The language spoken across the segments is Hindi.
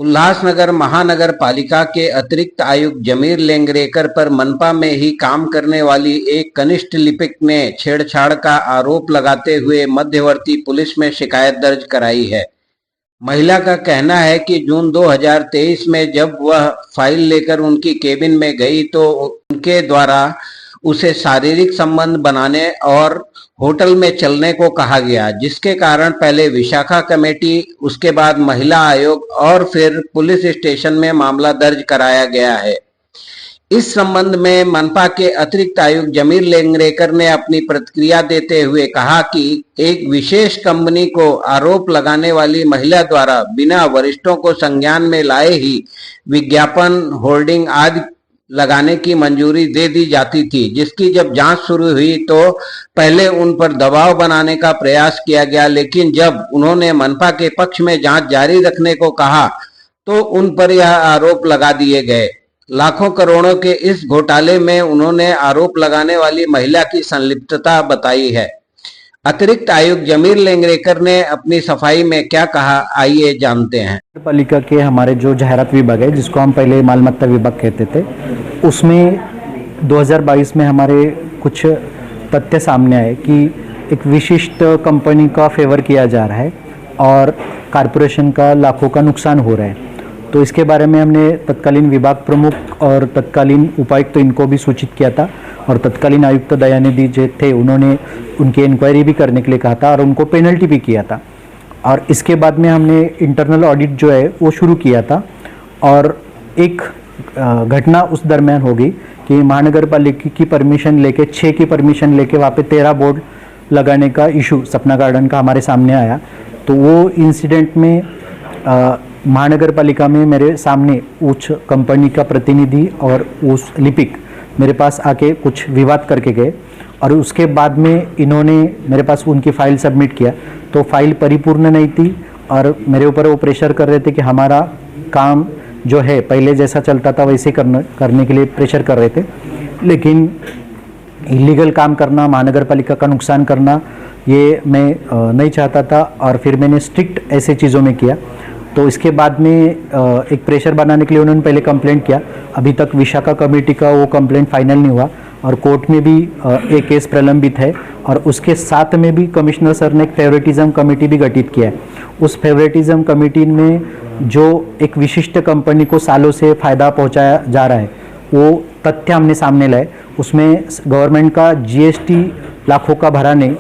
उल्लासनगर महानगर पालिका के अतिरिक्त आयुक्त जमीर लेंगरेकर पर मनपा में ही काम करने वाली एक कनिष्ठ लिपिक ने छेड़छाड़ का आरोप लगाते हुए मध्यवर्ती पुलिस में शिकायत दर्ज कराई है। महिला का कहना है कि जून 2023 में जब वह फाइल लेकर उनकी केबिन में गई तो उनके द्वारा उसे शारीरिक संबंध बनाने और होटल में चलने को कहा गया, जिसके कारण पहले विशाखा कमेटी, उसके बाद महिला आयोग और फिर पुलिस स्टेशन में मामला दर्ज कराया गया है। इस संबंध में मनपा के अतिरिक्त आयुक्त जमीर लेंगरेकर ने अपनी प्रतिक्रिया देते हुए कहा कि एक विशेष कंपनी को आरोप लगाने वाली महिला द्वारा बिना वरिष्ठों को संज्ञान में लाए ही विज्ञापन, होर्डिंग आदि लगाने की मंजूरी दे दी जाती थी, जिसकी जब जांच शुरू हुई तो पहले उन पर दबाव बनाने का प्रयास किया गया, लेकिन जब उन्होंने मनपा के पक्ष में जांच जारी रखने को कहा तो उन पर यह आरोप लगा दिए गए। लाखों करोड़ों के इस घोटाले में उन्होंने आरोप लगाने वाली महिला की संलिप्तता बताई है। अतिरिक्त आयुक्त जमीर लेंगरेकर ने अपनी सफाई में क्या कहा, आइए जानते हैं। पालिका के हमारे जो जाहिरात विभाग है, जिसको हम पहले मालमत्ता विभाग कहते थे, उसमें 2022 में हमारे कुछ तथ्य सामने आए कि एक विशिष्ट कंपनी का फेवर किया जा रहा है और कारपोरेशन का लाखों का नुकसान हो रहा है। तो इसके बारे में हमने तत्कालीन विभाग प्रमुख और तत्कालीन उपायुक्त इनको भी सूचित किया था और तत्कालीन आयुक्त दयानिधि जो थे उन्होंने उनकी इंक्वायरी भी करने के लिए कहा था और उनको पेनल्टी भी किया था। और इसके बाद में हमने इंटरनल ऑडिट जो है वो शुरू किया था और एक घटना उस दरमियान होगी कि महानगर पालिका की परमिशन लेके 6 की परमिशन लेके वहाँ पे 13 बोर्ड लगाने का इशू सपना गार्डन का हमारे सामने आया। तो वो इंसिडेंट में महानगर पालिका में मेरे सामने उच्च कंपनी का प्रतिनिधि और उस लिपिक मेरे पास आके कुछ विवाद करके गए और उसके बाद में इन्होंने मेरे पास उनकी फ़ाइल सबमिट किया तो फाइल परिपूर्ण नहीं थी और मेरे ऊपर वो प्रेशर कर रहे थे कि हमारा काम जो है पहले जैसा चलता था वैसे करने के लिए प्रेशर कर रहे थे, लेकिन इलीगल काम करना, महानगर पालिका का नुकसान करना ये मैं नहीं चाहता था और फिर मैंने स्ट्रिक्ट ऐसे चीज़ों में किया। तो इसके बाद में एक प्रेशर बनाने के लिए उन्होंने पहले कंप्लेंट किया। अभी तक विशाखा कमेटी का वो कंप्लेंट फाइनल नहीं हुआ और कोर्ट में भी एक केस प्रलंबित है और उसके साथ में भी कमिश्नर सर ने एक फेवरेटिज्म कमेटी भी गठित किया है। उस फेवरेटिज्म कमेटी में जो एक विशिष्ट कंपनी को सालों से फ़ायदा पहुंचाया जा रहा है वो तथ्य हमने सामने लाए। उसमें गवर्नमेंट का जीएसटी लाखों का भरा नहीं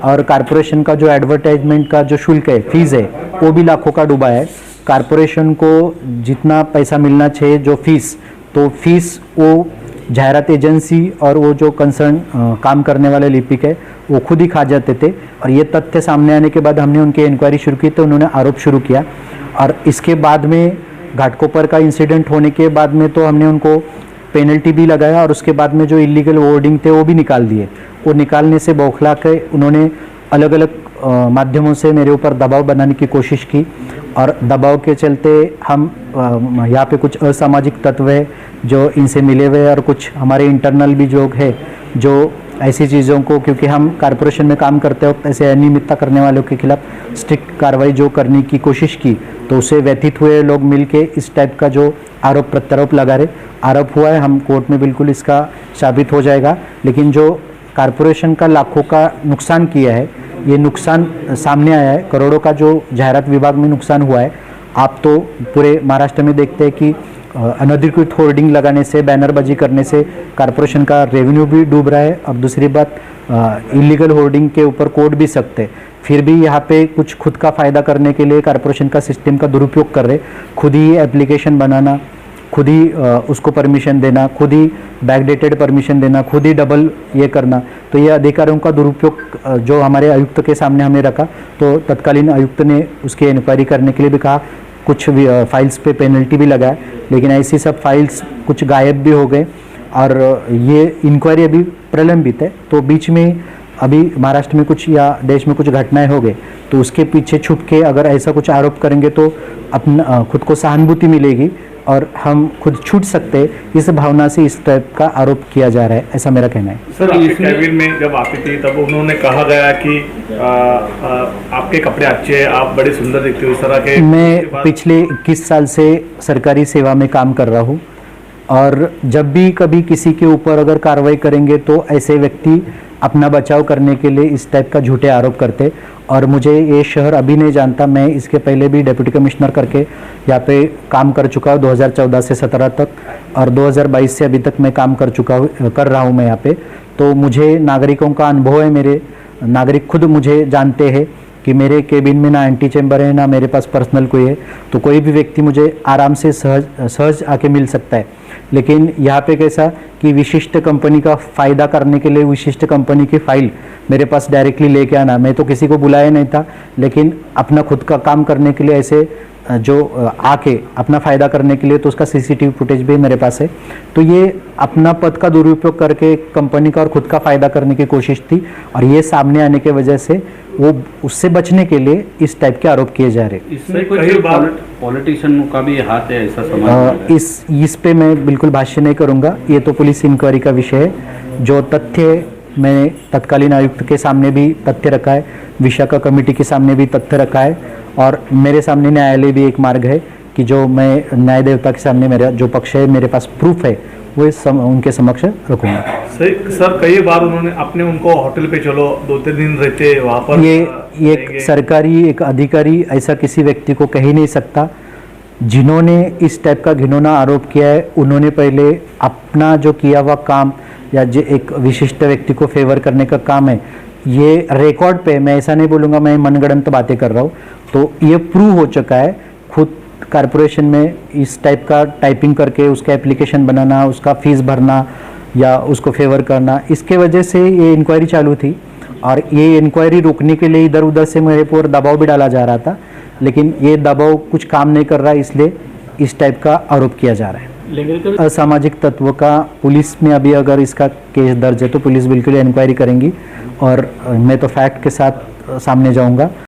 और कारपोरेशन का जो एडवर्टाइजमेंट का जो शुल्क है, फीस है, वो भी लाखों का डूबा है। कारपोरेशन को जितना पैसा मिलना चाहिए जो फीस, तो फीस वो जाहिरात एजेंसी और वो जो कंसर्न काम करने वाले लिपिक है वो खुद ही खा जाते थे। और ये तथ्य सामने आने के बाद हमने उनकी इंक्वायरी शुरू की तो उन्होंने आरोप शुरू किया और इसके बाद में घाटकोपर का इंसिडेंट होने के बाद में तो हमने उनको पेनल्टी भी लगाया और उसके बाद में जो इलीगल होर्डिंग थे वो भी निकाल दिए। वो निकालने से बौखला के उन्होंने अलग अलग माध्यमों से मेरे ऊपर दबाव बनाने की कोशिश की और दबाव के चलते हम यहाँ पे कुछ असामाजिक तत्व है जो इनसे मिले हुए और कुछ हमारे इंटरनल भी जो है जो ऐसी चीज़ों को, क्योंकि हम कारपोरेशन में काम करते वक्त ऐसे अनियमितता करने वालों के खिलाफ स्ट्रिक्ट कार्रवाई जो करने की कोशिश की तो उससे व्यथित हुए लोग मिलके इस टाइप का जो आरोप प्रत्यारोप लगा रहे, आरोप हुआ है, हम कोर्ट में बिल्कुल इसका साबित हो जाएगा। लेकिन जो कारपोरेशन का लाखों का नुकसान किया है, ये नुकसान सामने आया है, करोड़ों का जो जाहिरात विभाग में नुकसान हुआ है। आप तो पूरे महाराष्ट्र में देखते हैं कि अनधिकृत होर्डिंग लगाने से, बैनरबाजी करने से कारपोरेशन का रेवेन्यू भी डूब रहा है। अब दूसरी बात, इलीगल होर्डिंग के ऊपर कोर्ट भी सख्त है, फिर भी यहाँ पे कुछ खुद का फ़ायदा करने के लिए कारपोरेशन का सिस्टम का दुरुपयोग कर रहे, खुद ही एप्लीकेशन बनाना, खुद ही उसको परमिशन देना, खुद ही बैकडेटेड परमिशन देना, खुद ही डबल ये करना। तो ये अधिकारों का दुरुपयोग जो हमारे आयुक्त के सामने हमने रखा तो तत्कालीन आयुक्त ने उसकी इंक्वायरी करने के लिए भी कहा, कुछ फाइल्स पे पेनल्टी भी लगाया, लेकिन ऐसी सब फाइल्स कुछ गायब भी हो गए और ये इंक्वायरी अभी प्रलंबित है। तो बीच में अभी महाराष्ट्र में कुछ या देश में कुछ घटनाएं हो गई तो उसके पीछे छुप के अगर ऐसा कुछ आरोप करेंगे तो अपना खुद को सहानुभूति मिलेगी, और हम खुद छूट सकते, इस भावना से इस टाइप का आरोप किया जा रहा है, ऐसा मेरा कहना है। सर, आपके कैबिन में जब आती थी तब उन्होंने कहा गया कि आपके कपड़े अच्छे हैं, आप बड़े सुंदर दिखते हो, इस तरह के। मैं पिछले 21 साल से सरकारी सेवा में काम कर रहा हूँ और जब भी कभी किसी के ऊपर अगर कार्रवाई करेंगे तो ऐसे व्यक्ति अपना बचाव करने के लिए इस टाइप का झूठे आरोप करते। और मुझे ये शहर अभी नहीं जानता, मैं इसके पहले भी डिप्टी कमिश्नर करके यहाँ पे काम कर चुका हूँ 2014 से 17 तक, और 2022 से अभी तक मैं काम कर रहा हूँ मैं यहाँ पे। तो मुझे नागरिकों का अनुभव है, मेरे नागरिक खुद मुझे जानते हैं कि मेरे केबिन में ना एंटी चैम्बर है, ना मेरे पास पर्सनल कोई है, तो कोई भी व्यक्ति मुझे आराम से सहज आके मिल सकता है। लेकिन यहाँ पे कैसा कि विशिष्ट कंपनी का फ़ायदा करने के लिए विशिष्ट कंपनी की फ़ाइल मेरे पास डायरेक्टली लेके आना, मैं तो किसी को बुलाया नहीं था, लेकिन अपना खुद का काम करने के लिए ऐसे जो आके अपना फ़ायदा करने के लिए, तो उसका सीसीटीवी फुटेज भी मेरे पास है। तो ये अपना पद का दुरुपयोग करके कंपनी का और खुद का फ़ायदा करने की कोशिश थी, और ये सामने आने की वजह से वो उससे बचने के लिए इस टाइप के आरोप किए जा रहे। इसमें कई बार पॉलिटिशियन का भी हाथ है, ऐसा समझ इस पे मैं बिल्कुल भाष्य नहीं करूँगा, ये तो पुलिस इंक्वायरी का विषय है। जो तथ्य मैंने तत्कालीन आयुक्त के सामने भी तथ्य रखा है, विशाखा कमेटी के सामने भी तथ्य रखा है, और मेरे सामने न्यायालय भी एक मार्ग है कि जो मैं न्याय देवता के सामने मेरा जो पक्ष है, मेरे पास प्रूफ है, वो उनके समक्ष रखूँगा। सर, कई बार उन्होंने उनको होटल पे चलो 2-3 दिन रहते वहाँ पर। ये एक सरकारी एक अधिकारी ऐसा किसी व्यक्ति को कह ही नहीं सकता। जिन्होंने इस टाइप का घिनौना आरोप किया है, उन्होंने पहले अपना जो किया हुआ काम या जो एक विशिष्ट व्यक्ति को फेवर करने का काम है, ये रिकॉर्ड पे, मैं ऐसा नहीं बोलूँगा मैं मनगढ़ंत बातें कर रहा हूँ, तो ये प्रूव हो चुका है। खुद कॉरपोरेशन में इस टाइप का टाइपिंग करके उसका एप्लीकेशन बनाना, उसका फीस भरना या उसको फेवर करना, इसके वजह से ये इंक्वायरी चालू थी, और ये इंक्वायरी रोकने के लिए इधर उधर से मेरे पर दबाव भी डाला जा रहा था, लेकिन ये दबाव कुछ काम नहीं कर रहा, इसलिए इस टाइप का आरोप किया जा रहा है। असामाजिक तत्व का पुलिस में अभी अगर इसका केस दर्ज है तो पुलिस बिल्कुल इंक्वायरी करेंगी, और मैं तो फैक्ट के साथ सामने जाऊंगा।